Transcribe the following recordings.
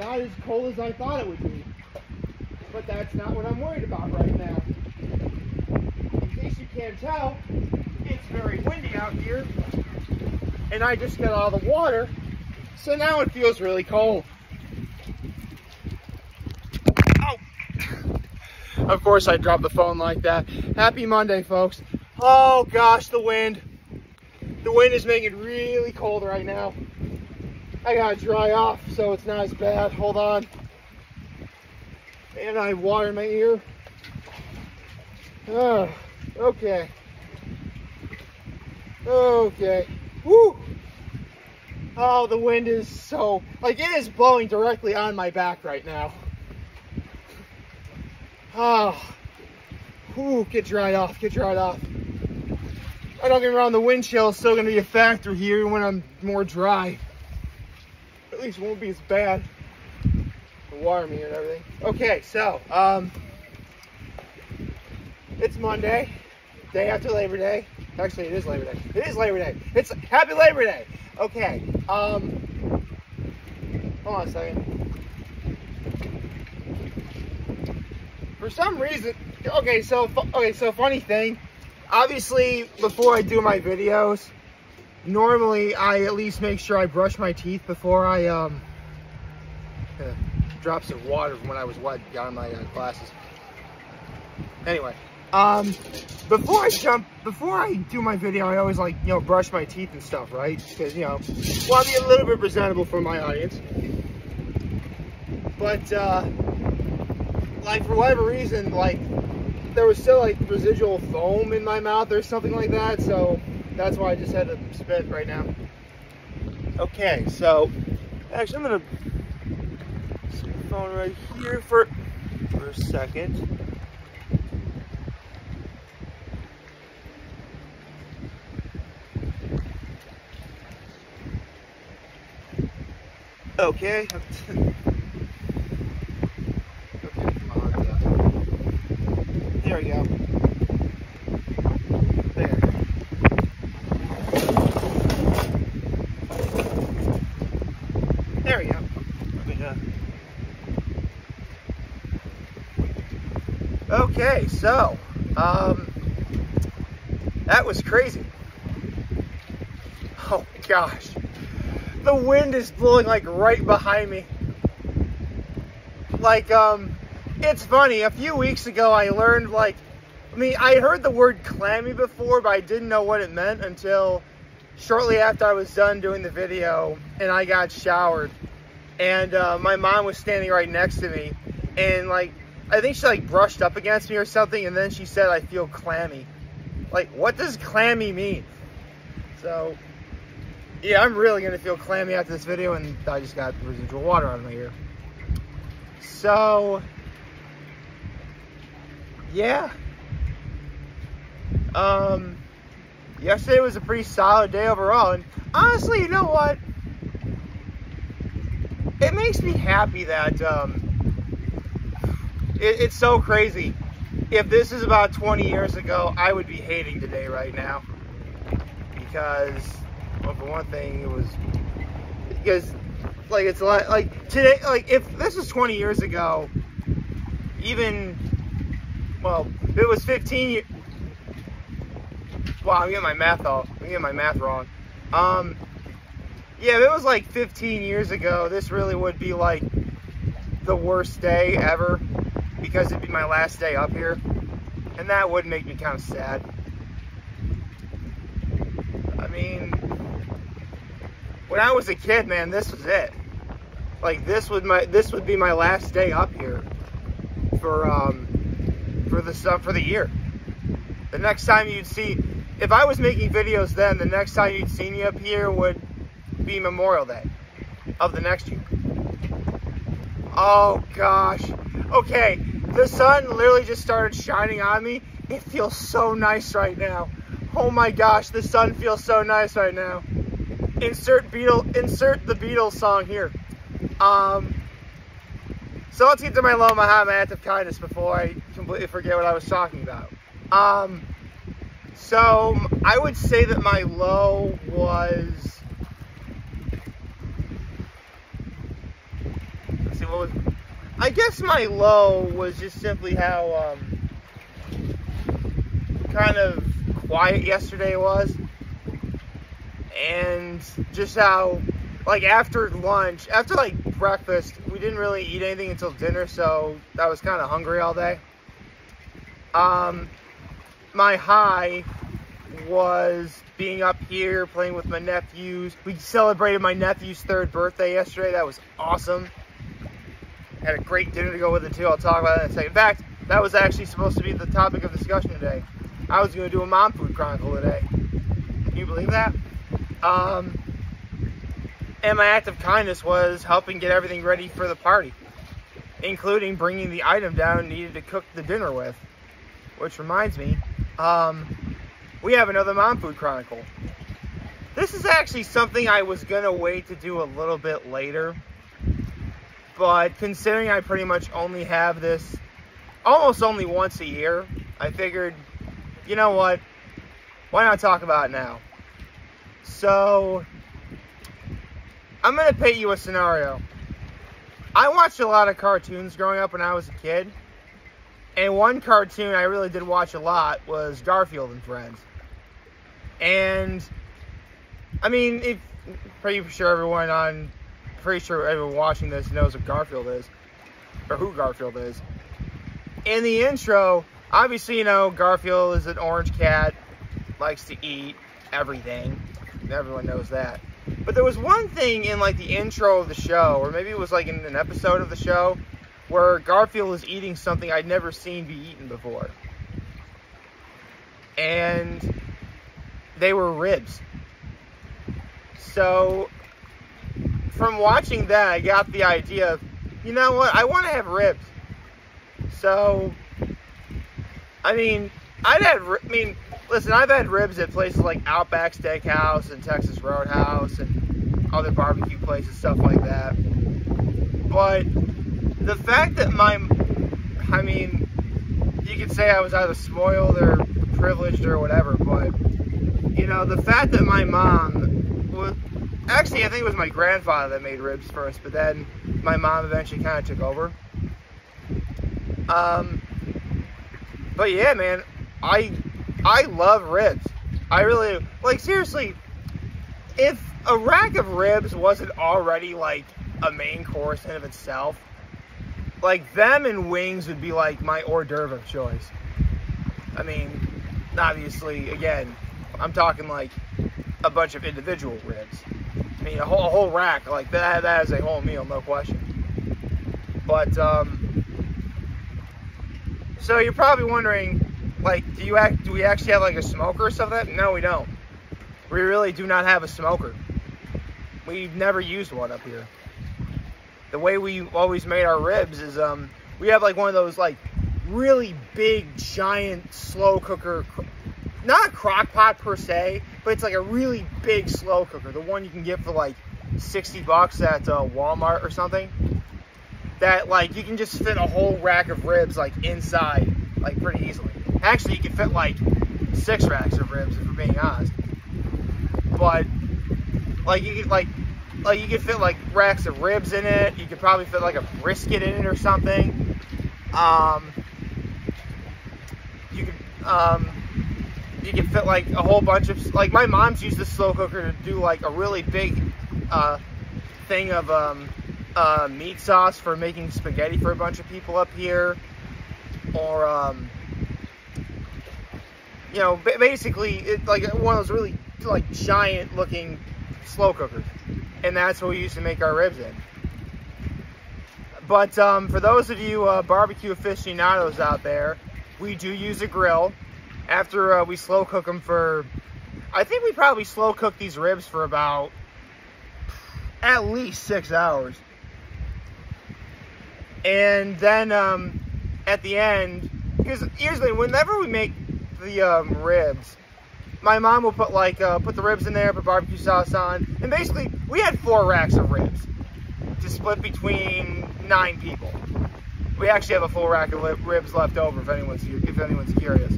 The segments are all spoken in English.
not as cold as I thought it would be. But that's not what I'm worried about right now. In case you can't tell, it's very windy out here. And I just got out of the water, so now it feels really cold. Oh! Of course I dropped the phone like that. Happy Monday, folks. Oh gosh, the wind. The wind is making it really cold right now. I gotta dry off so it's not as bad. Hold on. And I have water in my ear. Okay. Okay. Woo! Oh, the wind is so... like, it is blowing directly on my back right now. Oh. Whew, get dried off, get dried off. I don't get me wrong, the wind chill is still going to be a factor here when I'm more dry. At least it won't be as bad. The water meter and everything. Okay, so, it's Monday, day after Labor Day. Actually, it is Labor Day. It is Labor Day. It's Happy Labor Day. Okay, hold on a second. For some reason, okay, so funny thing. Obviously, before I do my videos, normally I at least make sure I brush my teeth before I, drops of water from when I was wet got on my glasses. Anyway, before I do my video, I always like, brush my teeth and stuff, right? Because, want to be a little bit presentable for my audience. But, like, for whatever reason, like, there was still, like, residual foam in my mouth or something like that, so that's why I just had to spit right now. Okay, so, actually, I'm gonna set the phone right here for a second. Okay. Okay, come on. There we go. There. There we go. Okay, so, that was crazy. Oh gosh. The wind is blowing like right behind me. Like, it's funny, a few weeks ago I learned, like, I heard the word clammy before, but I didn't know what it meant until shortly after I was done doing the video and I got showered. And my mom was standing right next to me, and like, I think she like brushed up against me or something, and then she said, I feel clammy. Like, what does clammy mean? So, yeah, I'm really going to feel clammy after this video, and I just got residual water on my ear. So, yeah. Yesterday was a pretty solid day overall, and honestly, you know what? It makes me happy that, it's so crazy. If this is about 20 years ago, I would be hating today right now. Because, well, for one thing, it was, because, like, it's a lot, like, today, like, if this was 20 years ago, even, well, if it was 15 years, wow, I'm getting my math off, I'm getting my math wrong, yeah, if it was, like, 15 years ago, this really would be, like, the worst day ever, because it'd be my last day up here, and that would make me kind of sad. I mean, when I was a kid, man, this was it. Like, this would be my last day up here for the year. The next time you'd see, if I was making videos then, the next time you'd see me up here would be Memorial Day of the next year. Oh gosh. Okay, the sun literally just started shining on me. It feels so nice right now. Oh my gosh, the sun feels so nice right now. Insert the Beatles song here. So let's get to my low, my high, my act of kindness before I completely forget what I was talking about. So I would say that my low was, let's see, what was... I guess my low was just simply how, kind of quiet yesterday was. And just how, like, after lunch, after, like, breakfast, we didn't really eat anything until dinner, so I was kind of hungry all day. My high was being up here, playing with my nephews. We celebrated my nephew's 3rd birthday yesterday. That was awesome. Had a great dinner to go with it, too. I'll talk about that in a second. In fact, that was actually supposed to be the topic of discussion today. I was going to do a mom food chronicle today. Can you believe that? And my act of kindness was helping get everything ready for the party, including bringing the item down needed to cook the dinner with. Which reminds me, we have another mom food chronicle. This is actually something I was going to wait to do a little bit later. But considering I pretty much only have this almost only once a year, I figured, you know what, why not talk about it now? So, I'm going to paint you a scenario. I watched a lot of cartoons growing up when I was a kid. And one cartoon I really did watch a lot was Garfield and Friends. And, I mean, pretty sure everyone watching this knows what Garfield is, or who Garfield is. In the intro, obviously, you know, Garfield is an orange cat, likes to eat everything. Everyone knows that. But there was one thing in, like, the intro of the show, or maybe it was, like, in an episode of the show, where Garfield was eating something I'd never seen be eaten before. And they were ribs. So, from watching that, I got the idea of, you know what, I want to have ribs. So, listen, I've had ribs at places like Outback Steakhouse and Texas Roadhouse and other barbecue places, stuff like that. But the fact that you could say I was either spoiled or privileged or whatever, but, you know, the fact that my mom was, actually, I think it was my grandfather that made ribs first, but then my mom eventually kind of took over. But yeah, man, I love ribs. I really, like, seriously, if a rack of ribs wasn't already, like, a main course in of itself, like, them and wings would be, like, my hors d'oeuvre of choice. I mean, obviously, again, I'm talking, like, a bunch of individual ribs. I mean, a whole rack, like, that is a whole meal, no question. But, so you're probably wondering, like, do we actually have, like, a smoker or something? No, we don't. We really do not have a smoker. We've never used one up here. The way we always made our ribs is, we have, like, one of those, like, really big, giant, slow cooker, not a crock pot per se, but it's, like, a really big slow cooker. The one you can get for, like, $60 at Walmart or something. That, like, you can just fit a whole rack of ribs, like, inside, like, pretty easily. Actually, you can fit, like, 6 racks of ribs, if we're being honest. But, like, you could fit, like, racks of ribs in it. You could probably fit, like, a brisket in it or something. You could fit, like, a whole bunch of, like, my mom's used this slow cooker to do, like, a really big, thing of, meat sauce for making spaghetti for a bunch of people up here. Or, you know, basically, it's like one of those really, like, giant looking slow cookers. And that's what we used to make our ribs in. But, for those of you, barbecue aficionados out there, we do use a grill. After, we slow cook them for, I think we probably slow cook these ribs for about, at least 6 hours. And then, at the end, because usually whenever we make the, ribs, my mom will put, like, put the ribs in there, put barbecue sauce on, and basically, we had 4 racks of ribs to split between 9 people. We actually have a full rack of ribs left over, if anyone's curious.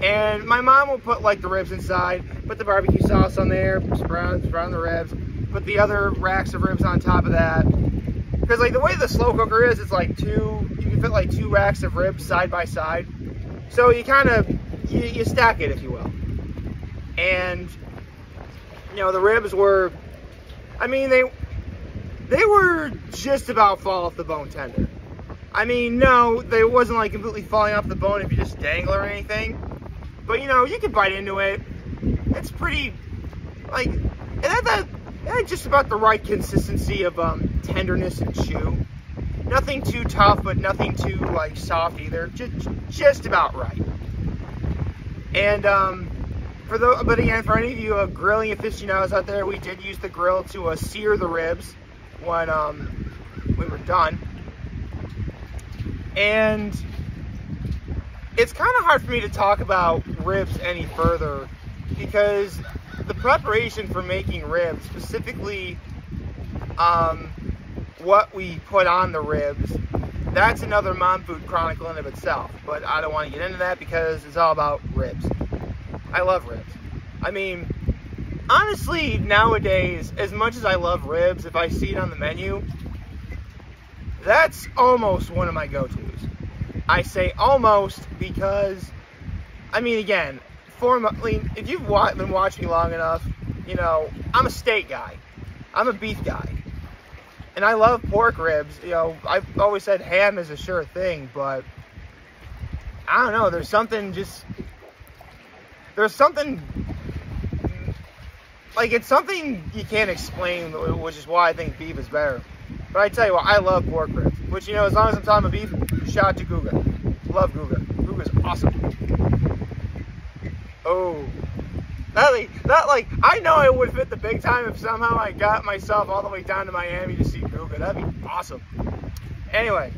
And my mom will put, like, the ribs inside, put the barbecue sauce on there, brown the ribs, put the other racks of ribs on top of that, because like the way the slow cooker is, it's like you can fit like 2 racks of ribs side by side. So you kind of, you stack it, if you will. And, you know, the ribs were, I mean, they were just about fall off the bone tender. I mean, no, they wasn't like completely falling off the bone if you just dangle or anything. But, you know, you could bite into it. It's pretty, like, it had just about the right consistency of tenderness and chew. Nothing too tough, but nothing too, like, soft either. Just about right. And, but again, for any of you grilling aficionados out there, we did use the grill to sear the ribs when we were done. And it's kind of hard for me to talk about ribs any further because the preparation for making ribs, specifically what we put on the ribs, that's another Mom Food Chronicle in of itself. But I don't want to get into that because it's all about ribs. I love ribs. I mean, honestly, nowadays, as much as I love ribs, if I see it on the menu, that's almost one of my go-tos. I say almost because, I mean, again, if you've been watching me long enough, you know, I'm a steak guy. I'm a beef guy. And I love pork ribs. You know, I've always said ham is a sure thing, but I don't know, there's something, like, it's something you can't explain, which is why I think beef is better. But I tell you what, I love pork ribs. Which, you know, as long as I'm talking about beef, shout out to Guga. Love Guga. Guga's awesome. Oh. That, like, I know I would fit the big time if somehow I got myself all the way down to Miami to see Guga. That'd be awesome. Anyway,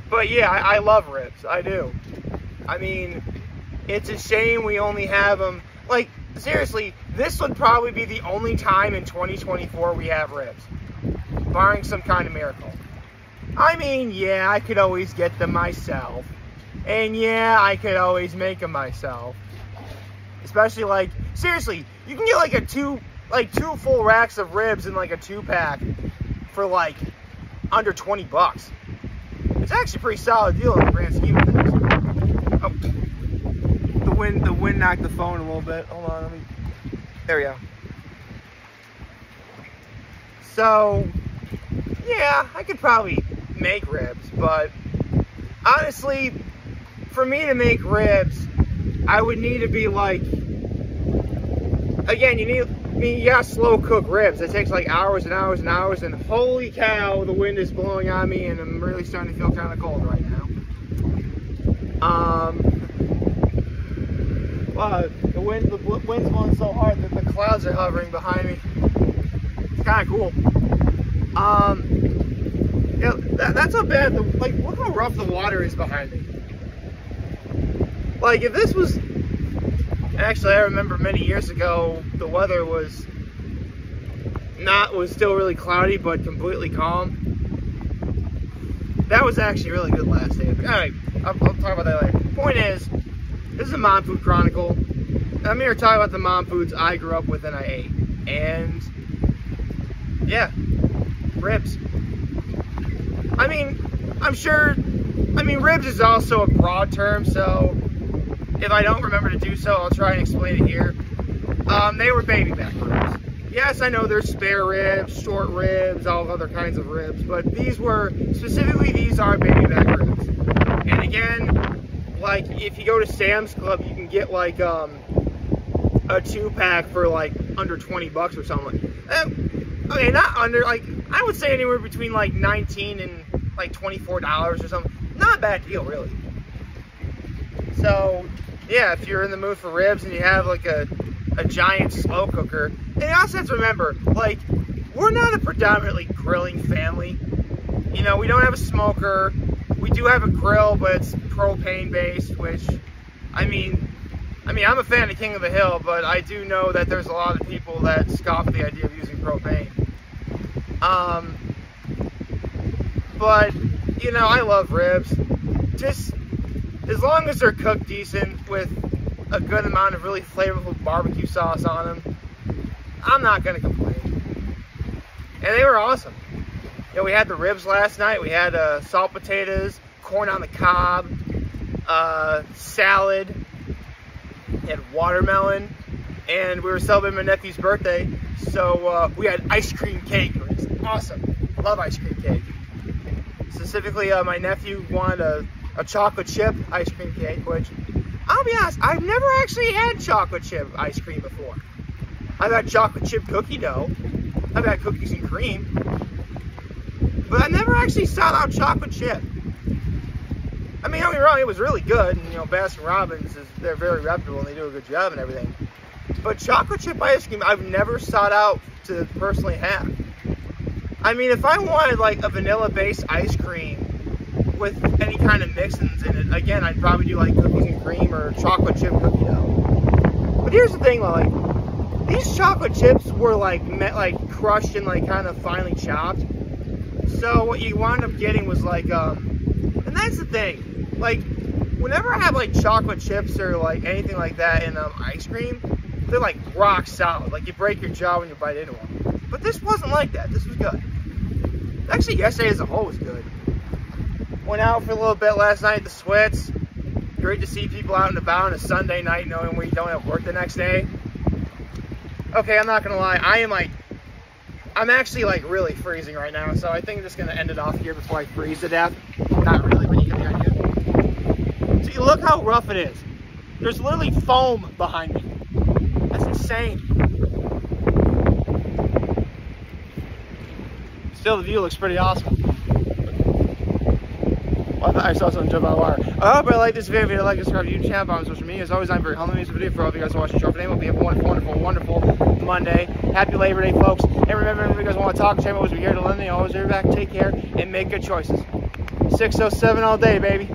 but yeah, I love ribs. I do. I mean, it's a shame we only have them. Like, seriously, this would probably be the only time in 2024 we have ribs, barring some kind of miracle. I mean, yeah, I could always get them myself. And yeah, I could always make them myself. Especially, like, seriously, you can get like two full racks of ribs in like a 2-pack for like under 20 bucks. It's actually a pretty solid deal in the grand scheme of things. Oh, the wind knocked the phone a little bit. Hold on, there we go. So, yeah, I could probably make ribs, but honestly, for me to make ribs, I would need to be like, again, you gotta slow cook ribs. It takes like hours and hours and hours, and holy cow, the wind is blowing on me, and I'm really starting to feel kind of cold right now. Wow, the wind's blowing so hard that the clouds are hovering behind me. It's kind of cool. Yeah, that's not bad. Like, look how rough the water is behind me. Like, if this was, actually, I remember many years ago, the weather was still really cloudy, but completely calm. That was actually really good last day. Alright, I'll talk about that later. Point is, this is a Mom Food Chronicle. I'm here to talk about the mom foods I grew up with and I ate. And, yeah, ribs. I mean, I'm sure, ribs is also a broad term, so if I don't remember to do so, I'll try and explain it here. They were baby back ribs. Yes, I know there's spare ribs, short ribs, all other kinds of ribs, but these are baby back ribs. And again, like, if you go to Sam's Club, you can get like a 2-pack for like under 20 bucks or something. Okay, not under, like, I would say anywhere between like $19 and like $24 or something. Not a bad deal, really. So, yeah, if you're in the mood for ribs and you have like a giant slow cooker, and you also have to remember, like, we're not a predominantly grilling family. You know, we don't have a smoker. We do have a grill, but it's propane based, which, I mean, I'm a fan of King of the Hill, but I do know that there's a lot of people that scoff at the idea of using propane. But, you know, I love ribs. Just as long as they're cooked decent with a good amount of really flavorful barbecue sauce on them, I'm not going to complain. and they were awesome. You know, we had the ribs last night. We had salt potatoes, corn on the cob, salad, we had watermelon, and we were celebrating my nephew's birthday, so we had ice cream cake. It was awesome. Love ice cream cake. Specifically, my nephew wanted a chocolate chip ice cream cake, which, I'll be honest, I've never actually had chocolate chip ice cream before. I've had chocolate chip cookie dough. I've had cookies and cream. But I never actually sought out chocolate chip. I mean, don't get me wrong, it was really good. And, you know, Baskin Robbins, they're very reputable and they do a good job and everything. But chocolate chip ice cream, I've never sought out to personally have. I mean, if I wanted like a vanilla-based ice cream with any kind of mix-ins in it, again, I'd probably do like cookies and cream or chocolate chip cookie dough. But here's the thing, though, like, these chocolate chips were like crushed and like kind of finely chopped. So what you wound up getting was like, and that's the thing, like, whenever I have like chocolate chips or like anything like that in ice cream, they're like rock solid. Like, you break your jaw when you bite into them. But this wasn't like that. This was good. Actually, yesterday as a whole was good. Went out for a little bit last night at the Swits. Great to see people out and about on a Sunday night knowing we don't have work the next day. Okay, I'm not gonna lie. I'm actually like really freezing right now, so I think I'm just gonna end it off here before I freeze to death. Not really, but you get the idea. See, look how rough it is. There's literally foam behind me. That's insane. Still, the view looks pretty awesome. Well, I thought I saw something jump out of the water. I hope you like this video. If you like, subscribe to the YouTube channel, on social media. As always, I'm very humble. This video for all of you guys watching. Short name. Hope you have a wonderful, wonderful Monday. Happy Labor Day, folks. And remember, if you guys want to talk, check out what we're here to lend. Always be back. Take care and make good choices. 607 all day, baby.